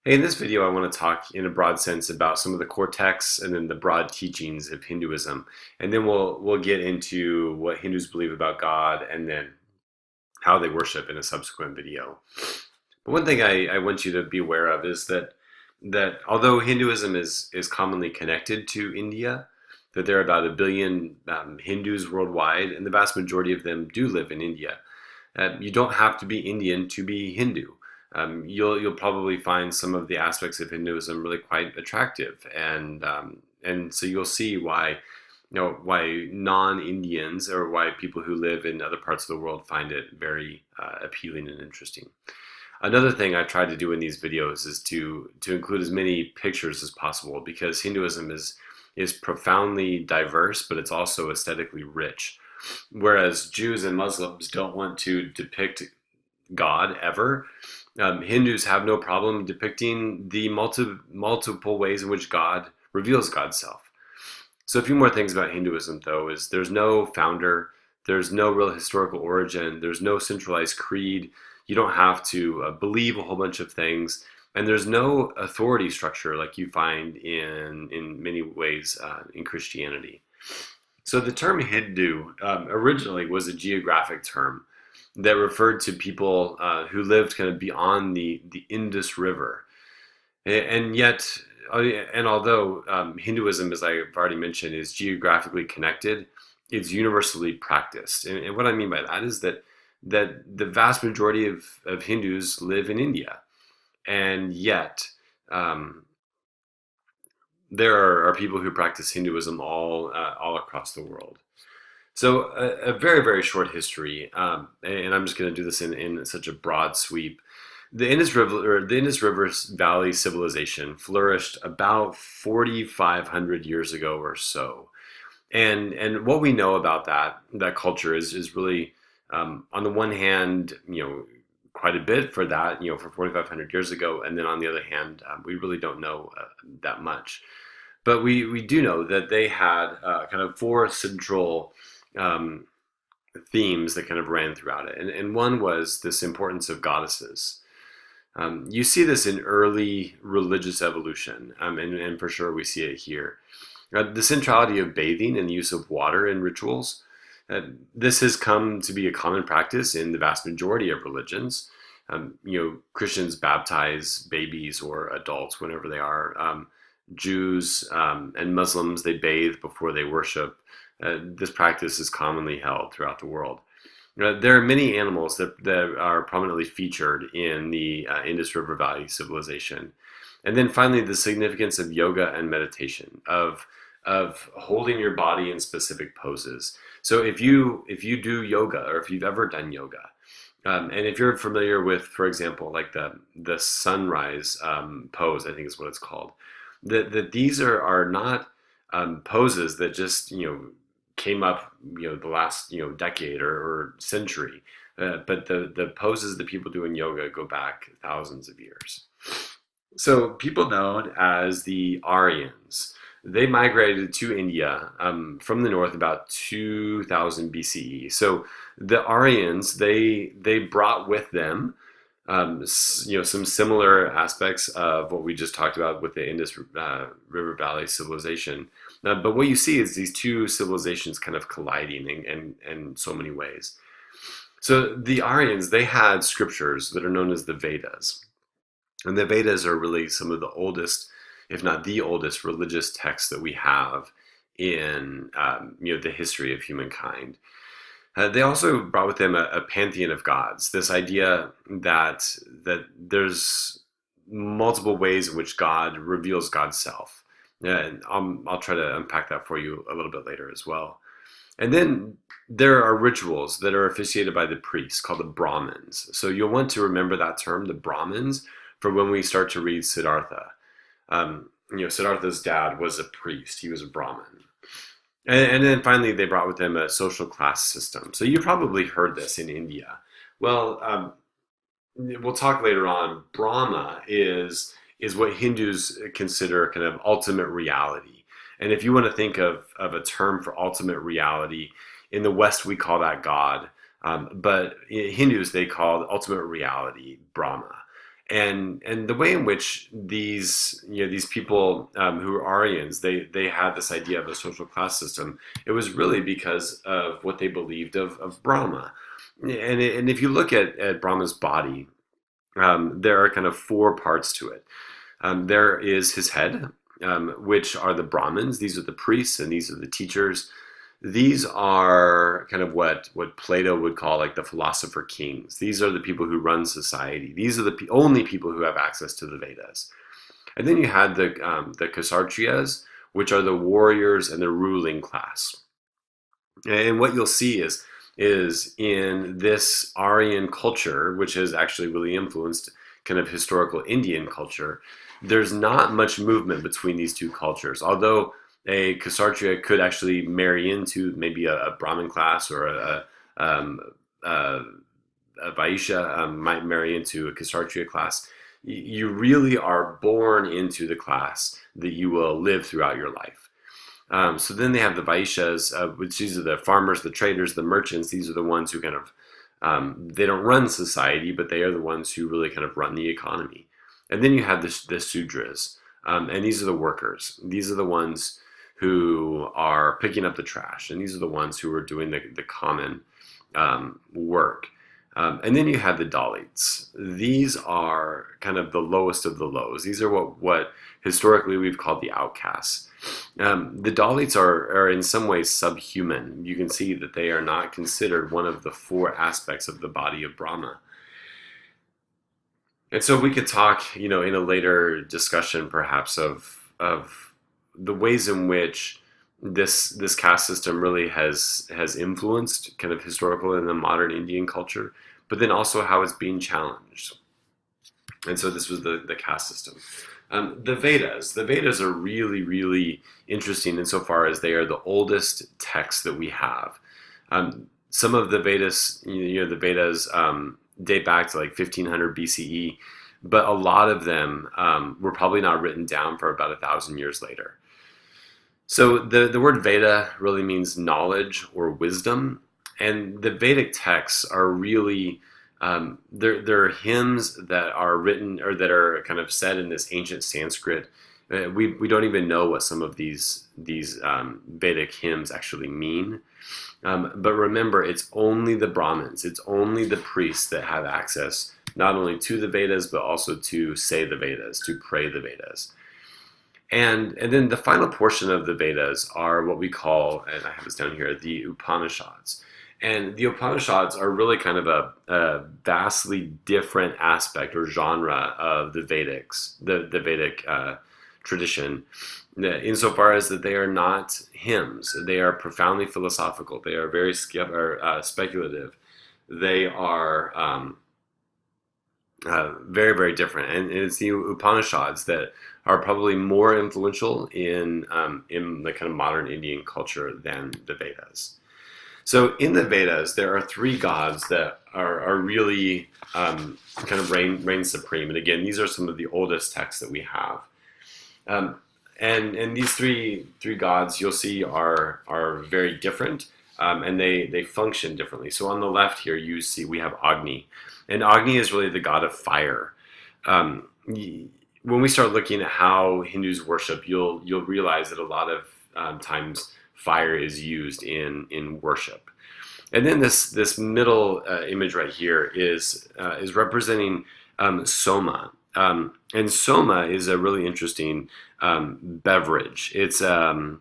Hey, in this video, I want to talk in a broad sense about some of the core texts and then the broad teachings of Hinduism, and then we'll get into what Hindus believe about God and then how they worship in a subsequent video. But one thing I want you to be aware of is that although Hinduism is commonly connected to India, that there are about 1 billion Hindus worldwide, and the vast majority of them do live in India. You don't have to be Indian to be Hindu. You'll probably find some of the aspects of Hinduism really quite attractive, and so you'll see why non-Indians or why people who live in other parts of the world find it very appealing and interesting. Another thing I try to do in these videos is to include as many pictures as possible because Hinduism is profoundly diverse, but it's also aesthetically rich. Whereas Jews and Muslims don't want to depict God ever, Hindus have no problem depicting the multiple ways in which God reveals God's self. So a few more things about Hinduism, though, is there's no founder, there's no real historical origin, there's no centralized creed, you don't have to believe a whole bunch of things, and there's no authority structure like you find in many ways in Christianity. So the term Hindu originally was a geographic term that referred to people who lived kind of beyond the Indus River. And yet, and although Hinduism, as I've already mentioned, is geographically connected, it's universally practiced. And what I mean by that is that the vast majority of Hindus live in India. And yet, there are people who practice Hinduism all across the world. So a very, very short history, and I'm just going to do this in such a broad sweep. The Indus River Valley civilization flourished about 4,500 years ago or so. And what we know about that culture is really, on the one hand, quite a bit for that, for 4,500 years ago, and then on the other hand, we really don't know that much. But we do know that they had kind of four central themes that kind of ran throughout it. And one was this importance of goddesses. You see this in early religious evolution, and for sure we see it here. The centrality of bathing and the use of water in rituals. This has come to be a common practice in the vast majority of religions. Christians baptize babies or adults whenever they are. Jews and Muslims, they bathe before they worship. This practice is commonly held throughout the world. There are many animals that are prominently featured in the Indus River Valley civilization. And then finally, the significance of yoga and meditation, of holding your body in specific poses. So if you do yoga, or if you've ever done yoga, and if you're familiar with, for example, like the sunrise pose, I think is what it's called, that these are not poses that just came up the last decade or century, but the poses that people do in yoga go back thousands of years. So people known as the Aryans, they migrated to India from the north about 2000 BCE. So the Aryans, they brought with them some similar aspects of what we just talked about with the Indus River Valley civilization. But what you see is these two civilizations kind of colliding in so many ways. So the Aryans, they had scriptures that are known as the Vedas. And the Vedas are really some of the oldest, if not the oldest, religious texts that we have in the history of humankind. They also brought with them a pantheon of gods, this idea that there's multiple ways in which God reveals God's self. And I'll try to unpack that for you a little bit later as well. And then there are rituals that are officiated by the priests called the Brahmins. So you'll want to remember that term, the Brahmins, for when we start to read Siddhartha. Siddhartha's dad was a priest. He was a Brahmin. And then finally, they brought with them a social class system. So you probably heard this in India. Well, we'll talk later on. Brahma is what Hindus consider kind of ultimate reality. And if you want to think of a term for ultimate reality, in the West we call that God. But Hindus, they call ultimate reality Brahma. And the way in which these people who are Aryans, they had this idea of a social class system. It was really because of what they believed of Brahma. And if you look at Brahma's body, there are kind of four parts to it. There is his head, which are the Brahmins. These are the priests, and these are the teachers. These are kind of what Plato would call like the philosopher kings. These are the people who run society. These are the only people who have access to the Vedas. And then you had the Kshatriyas, which are the warriors and the ruling class. And what you'll see is in this Aryan culture, which has actually really influenced kind of historical Indian culture, there's not much movement between these two cultures. Although a Kshatriya could actually marry into maybe a Brahmin class, or a Vaishya might marry into a Kshatriya class, you really are born into the class that you will live throughout your life. So then they have the Vaishyas, which these are the farmers, the traders, the merchants. These are the ones who kind of, they don't run society, but they are the ones who really kind of run the economy. And then you have the Sudras, and these are the workers. These are the ones who are picking up the trash, and these are the ones who are doing the common work. And then you have the Dalits. These are kind of the lowest of the lows. These are what historically we've called the outcasts. The Dalits are in some ways subhuman. You can see that they are not considered one of the four aspects of the body of Brahma. And so we could talk, in a later discussion perhaps of the ways in which this caste system really has influenced kind of historical and the modern Indian culture, but then also how it's being challenged. And so this was the caste system. The Vedas are really, really interesting insofar as they are the oldest texts that we have. Some of the Vedas, the Vedas date back to like 1500 BCE, but a lot of them were probably not written down for about 1,000 years later. So the word Veda really means knowledge or wisdom, and the Vedic texts are really they're hymns that are written or that are kind of said in this ancient Sanskrit. We don't even know what some of these Vedic hymns actually mean. But remember, it's only the Brahmins, it's only the priests that have access not only to the Vedas, but also to say the Vedas, to pray the Vedas. And then the final portion of the Vedas are what we call, and I have this down here, the Upanishads. And the Upanishads are really kind of a vastly different aspect or genre of the Vedic tradition, insofar as that they are not hymns. They are profoundly philosophical. They are very speculative. They are very, very different. And it's the Upanishads that are probably more influential in the kind of modern Indian culture than the Vedas. So in the Vedas, there are three gods that are really kind of reign supreme. And again, these are some of the oldest texts that we have. And these three gods you'll see are very different, and they function differently. So on the left here, you see we have Agni, and Agni is really the god of fire. When we start looking at how Hindus worship, you'll realize that a lot of times fire is used in worship. And then this middle image right here is representing Soma. And Soma is a really interesting beverage. It's a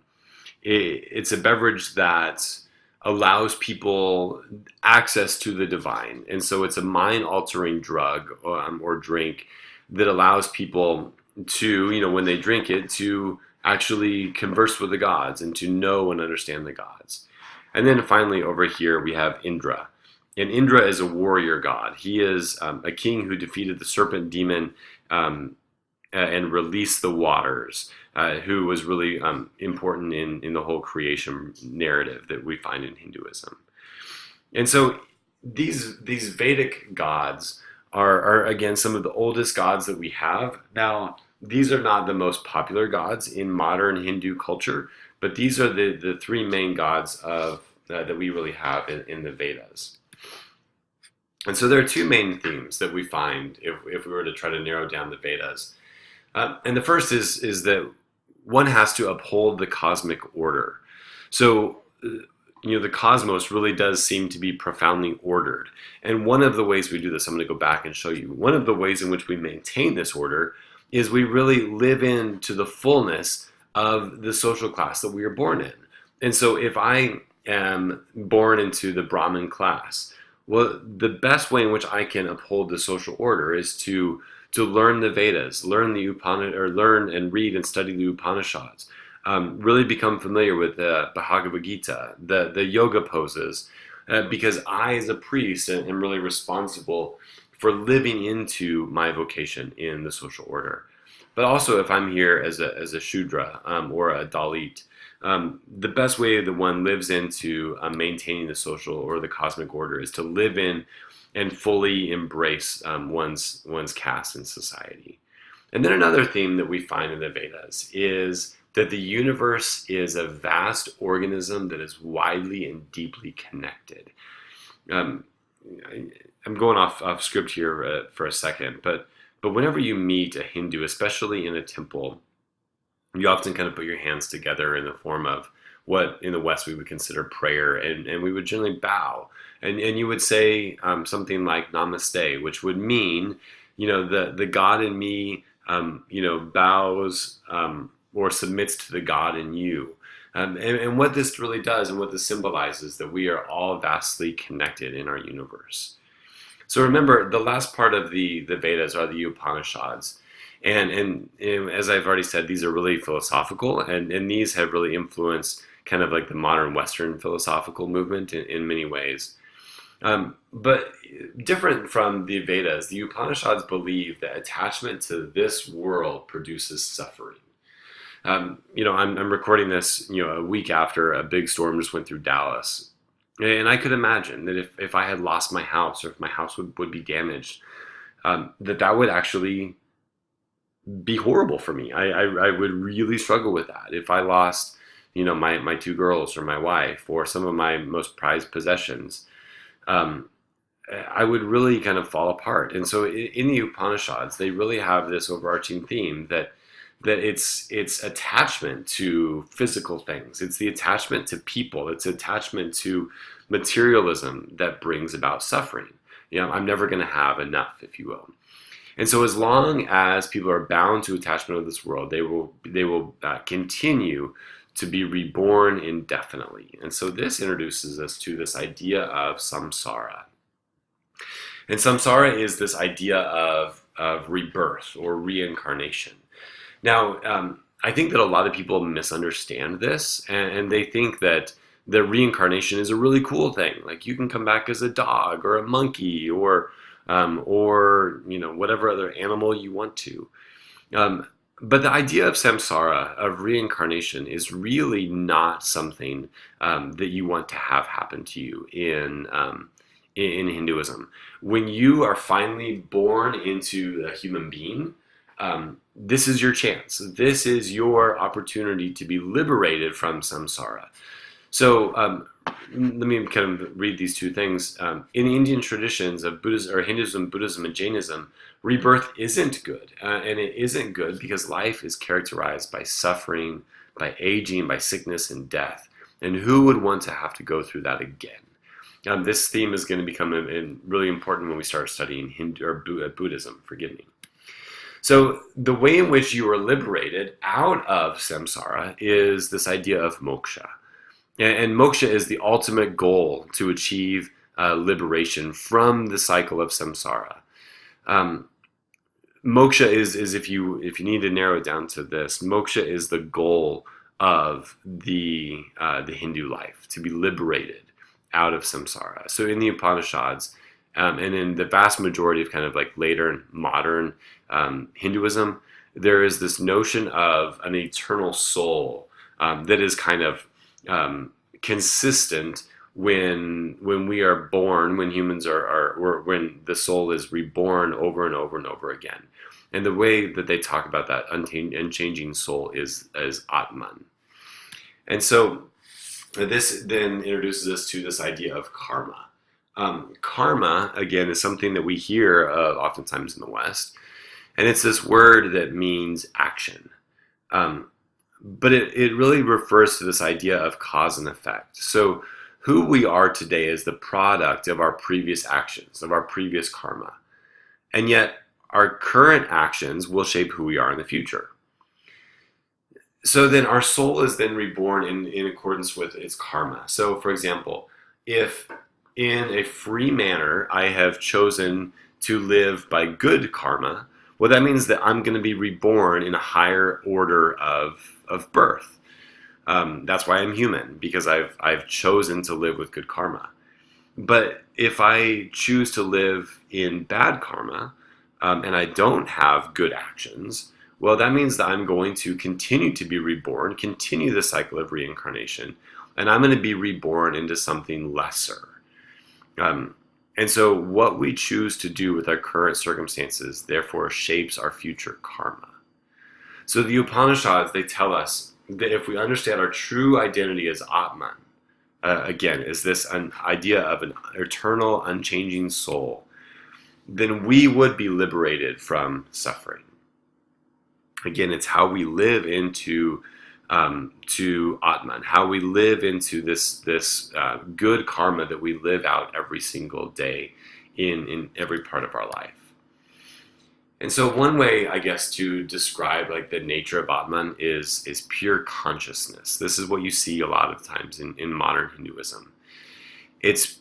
beverage that allows people access to the divine. And so it's a mind-altering drug or drink that allows people to, when they drink it, to actually converse with the gods and to know and understand the gods. And then finally over here we have Indra. And Indra is a warrior god. He is a king who defeated the serpent demon and released the waters, who was really important in the whole creation narrative that we find in Hinduism. And so these Vedic gods are again some of the oldest gods that we have. Now, these are not the most popular gods in modern Hindu culture, but these are the three main gods that we really have in the Vedas. And so there are two main themes that we find if we were to try to narrow down the Vedas. And the first is that one has to uphold the cosmic order. So, the cosmos really does seem to be profoundly ordered. And one of the ways we do this, I'm going to go back and show you, one of the ways in which we maintain this order is we really live into the fullness of the social class that we are born in. And so if I am born into the Brahmin class, well, the best way in which I can uphold the social order is to learn the Vedas, learn the learn and read and study the Upanishads, really become familiar with the Bhagavad Gita, the yoga poses, because I, as a priest, am really responsible for living into my vocation in the social order. But also, if I'm here as a Shudra or a Dalit, the best way that one lives into maintaining the social or the cosmic order is to live in and fully embrace one's caste in society. And then another theme that we find in the Vedas is that the universe is a vast organism that is widely and deeply connected. I'm going off script here for a second, but whenever you meet a Hindu, especially in a temple, you often kind of put your hands together in the form of what in the West we would consider prayer, and we would generally bow. And you would say something like namaste, which would mean, the God in me, bows or submits to the God in you. And what this really does and what this symbolizes that we are all vastly connected in our universe. So remember, the last part of the Vedas are the Upanishads. And as I've already said, these are really philosophical, and these have really influenced kind of like the modern Western philosophical movement in many ways. But different from the Vedas, the Upanishads believe that attachment to this world produces suffering. I'm recording this, a week after a big storm just went through Dallas. And I could imagine that if I had lost my house or if my house would be damaged, that would actually be horrible for me. I would really struggle with that. If I lost, my two girls or my wife or some of my most prized possessions, I would really kind of fall apart. And so in the Upanishads, they really have this overarching theme that it's attachment to physical things. It's the attachment to people. It's attachment to materialism that brings about suffering. I'm never going to have enough, if you will. And so as long as people are bound to attachment of this world, they will continue to be reborn indefinitely. And so this introduces us to this idea of samsara. And samsara is this idea of rebirth or reincarnation. Now, I think that a lot of people misunderstand this, and they think that the reincarnation is a really cool thing. Like you can come back as a dog or a monkey or whatever other animal you want to. But the idea of samsara, of reincarnation, is really not something that you want to have happen to you in Hinduism. When you are finally born into a human being, this is your chance. This is your opportunity to be liberated from samsara. So let me kind of read these two things. In Indian traditions of Buddhism, or Hinduism, Buddhism, and Jainism, rebirth isn't good. And it isn't good because life is characterized by suffering, by aging, by sickness and death. And who would want to have to go through that again? This theme is going to become really important when we start studying Buddhism, forgive me. So the way in which you are liberated out of samsara is this idea of moksha. And moksha is the ultimate goal to achieve liberation from the cycle of samsara. Moksha is if you need to narrow it down to this, moksha is the goal of the Hindu life, to be liberated out of samsara. So in the Upanishads, and in the vast majority of kind of like later modern Hinduism, there is this notion of an eternal soul that is kind of consistent when we are born, when humans or when the soul is reborn over and over and over again. And the way that they talk about that unchanging soul is Atman. And so this then introduces us to this idea of karma. Karma, again, is something that we hear oftentimes in the West, and it's this word that means action. Um, but it really refers to this idea of cause and effect. So who we are today is the product of our previous actions, of our previous karma. And yet our current actions will shape who we are in the future. So then our soul is then reborn in accordance with its karma. So for example, if in a free manner I have chosen to live by good karma, well, that means that I'm going to be reborn in a higher order of birth. That's why I'm human, because I've chosen to live with good karma. But if I choose to live in bad karma, and I don't have good actions, well, that means that I'm going to continue to be reborn, continue the cycle of reincarnation, and I'm going to be reborn into something lesser. And so what we choose to do with our current circumstances, therefore, shapes our future karma. So the Upanishads, they tell us that if we understand our true identity as Atman, again, is this an idea of an eternal, unchanging soul, then we would be liberated from suffering. Again, it's how we live into to Atman, how we live into this good karma that we live out every single day in every part of our life. And so one way, I guess, to describe like the nature of Atman is pure consciousness. This is what you see a lot of times in modern Hinduism. It's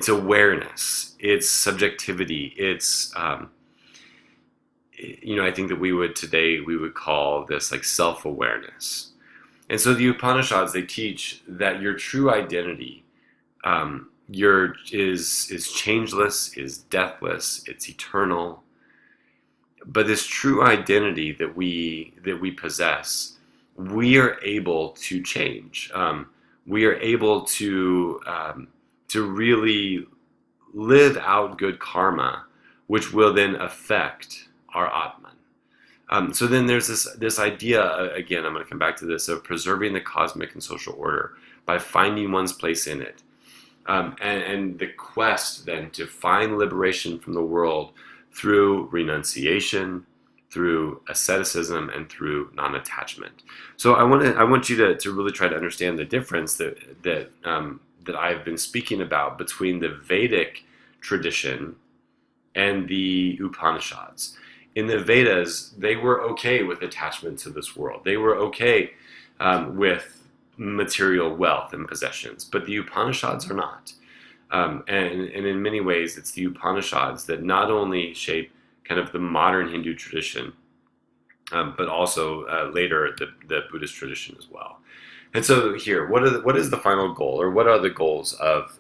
awareness, it's subjectivity, it's I think that we would call this like self-awareness. And so the Upanishads, they teach that your true identity is changeless, is deathless, it's eternal. But this true identity that we possess, we are able to change. We are able to really live out good karma, which will then affect our Atman. So then there's this idea, again, I'm going to come back to this, of preserving the cosmic and social order by finding one's place in it. And the quest then to find liberation from the world through renunciation, through asceticism, and through non-attachment. So I want you to really try to understand the difference that I've been speaking about between the Vedic tradition and the Upanishads. In the Vedas, they were okay with attachment to this world. They were okay with material wealth and possessions, but the Upanishads are not. And in many ways, it's the Upanishads that not only shape kind of the modern Hindu tradition, but also later the Buddhist tradition as well. And so here, what is the final goal, or what are the goals of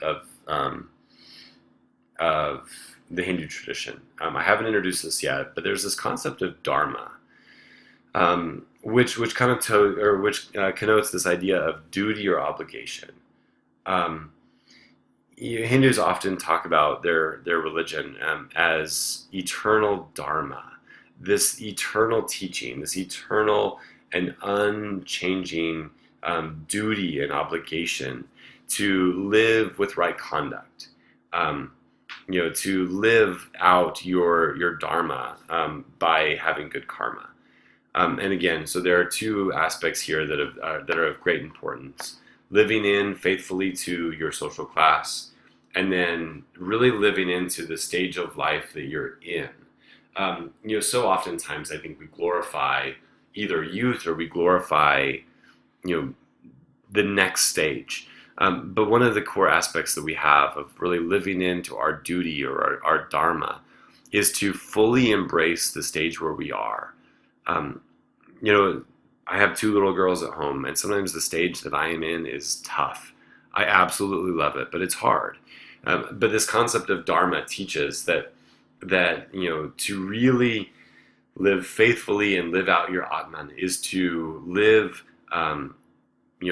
the Hindu tradition? I haven't introduced this yet, but there's this concept of dharma, which connotes this idea of duty or obligation. Hindus often talk about their religion as eternal dharma, this eternal teaching, this eternal and unchanging duty and obligation to live with right conduct, to live out your dharma by having good karma. And again, so there are two aspects here that are of great importance: living in faithfully to your social class, and then really living into the stage of life that you're in. So oftentimes I think we glorify either youth, or we glorify, the next stage. But one of the core aspects that we have of really living into our duty or our dharma is to fully embrace the stage where we are. I have two little girls at home, and sometimes the stage that I am in is tough. I absolutely love it, but it's hard. But this concept of dharma teaches that to really live faithfully and live out your Atman is to live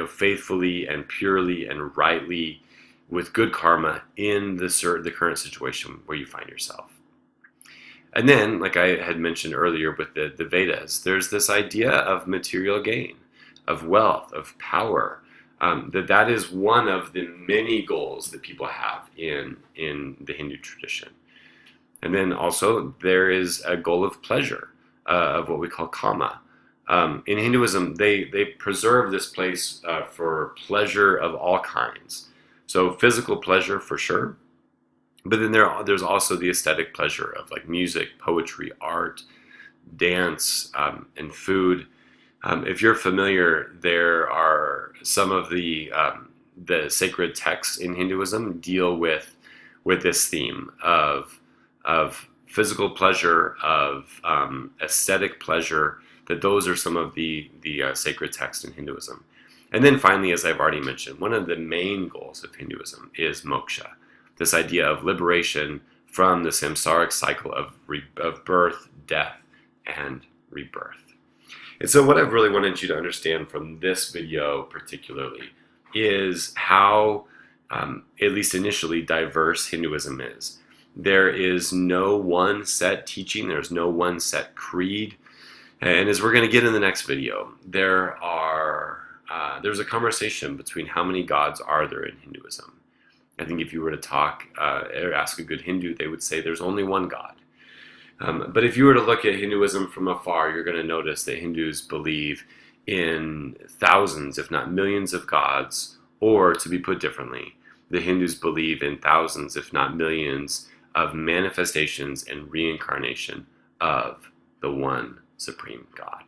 faithfully and purely and rightly with good karma in the current situation where you find yourself. And then, like I had mentioned earlier with the Vedas, there's this idea of material gain, of wealth, of power, that is one of the many goals that people have in the Hindu tradition. And then also there is a goal of pleasure, of what we call kama. In Hinduism, they preserve this place for pleasure of all kinds. So physical pleasure for sure, but then there's also the aesthetic pleasure of like music, poetry, art, dance, and food. If you're familiar, there are some of the sacred texts in Hinduism deal with this theme of physical pleasure, of aesthetic pleasure. That those are some of the sacred texts in Hinduism. And then finally, as I've already mentioned, one of the main goals of Hinduism is moksha, this idea of liberation from the samsaric cycle of birth, death, and rebirth. And so what I've really wanted you to understand from this video particularly is how, at least initially, diverse Hinduism is. There is no one set teaching, there's no one set creed. And as we're going to get in the next video, there's a conversation between how many gods are there in Hinduism. I think if you were to talk or ask a good Hindu, they would say there's only one God. But if you were to look at Hinduism from afar, you're going to notice that Hindus believe in thousands, if not millions of gods, or to be put differently, the Hindus believe in thousands, if not millions, of manifestations and reincarnation of the one supreme God.